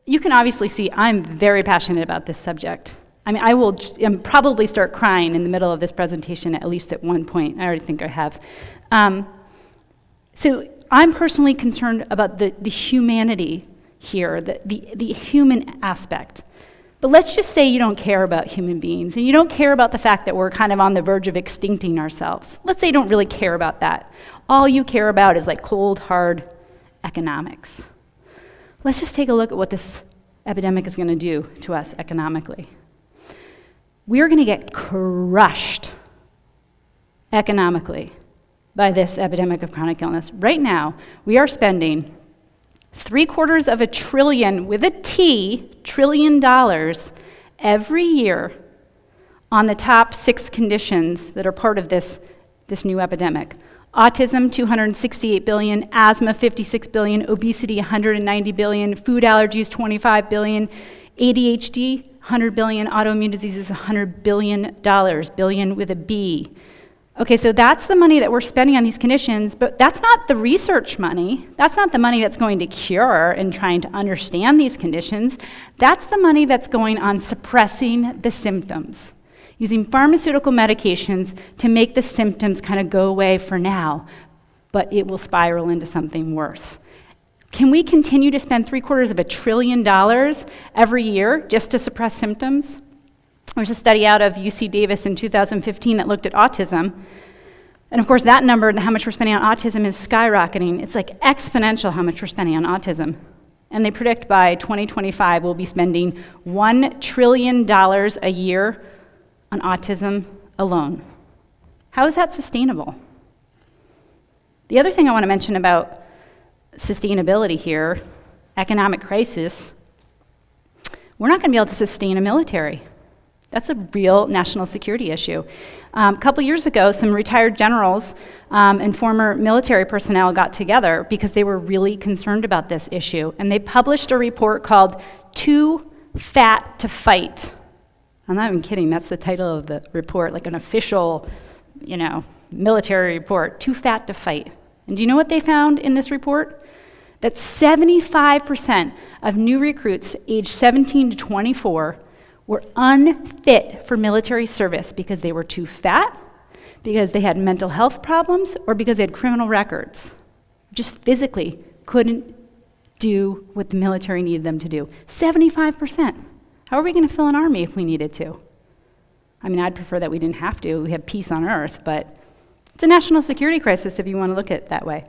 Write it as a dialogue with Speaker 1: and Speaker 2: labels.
Speaker 1: You can obviously see I'm very passionate about this subject. I mean, I will probably start crying in the middle of this presentation, at least at one point. I already think I have. So I'm personally concerned about the humanity here, the human aspect. But let's just say you don't care about human beings, and you don't care about the fact that we're kind of on the verge of extincting ourselves. Let's say you don't really care about that. All you care about is like cold, hard economics. Let's just take a look at what this epidemic is going to do to us economically. We're going to get crushed economically by this epidemic of chronic illness. Right now, we are spending $750 billion, with a T, trillion dollars every year on the top 6 conditions that are part of this new epidemic. Autism, $268 billion, asthma, $56 billion, obesity, $190 billion, food allergies, $25 billion, ADHD, $100 billion, autoimmune diseases, $100 billion, billion with a B. Okay, so that's the money that we're spending on these conditions, but that's not the research money. That's not the money that's going to cure and trying to understand these conditions. That's the money that's going on suppressing the symptoms, using pharmaceutical medications to make the symptoms kind of go away for now, but it will spiral into something worse. Can we continue to spend $750 billion every year just to suppress symptoms? There's a study out of UC Davis in 2015 that looked at autism. And of course, that number, how much we're spending on autism, is skyrocketing. It's like exponential how much we're spending on autism. And they predict by 2025 we'll be spending $1 trillion a year on autism alone. How is that sustainable? The other thing I want to mention about sustainability here, economic crisis, we're not going to be able to sustain a military. That's a real national security issue. A couple years ago, some retired generals and former military personnel got together because they were really concerned about this issue, and they published a report called Too Fat to Fight. I'm not even kidding, that's the title of the report, like an official, military report, Too Fat to Fight. And do you know what they found in this report? That 75% of new recruits aged 17 to 24 were unfit for military service because they were too fat, because they had mental health problems, or because they had criminal records. Just physically couldn't do what the military needed them to do. 75%. How are we going to fill an army if we needed to? I mean, I'd prefer that we didn't have to. We have peace on earth, but it's a national security crisis if you want to look at it that way.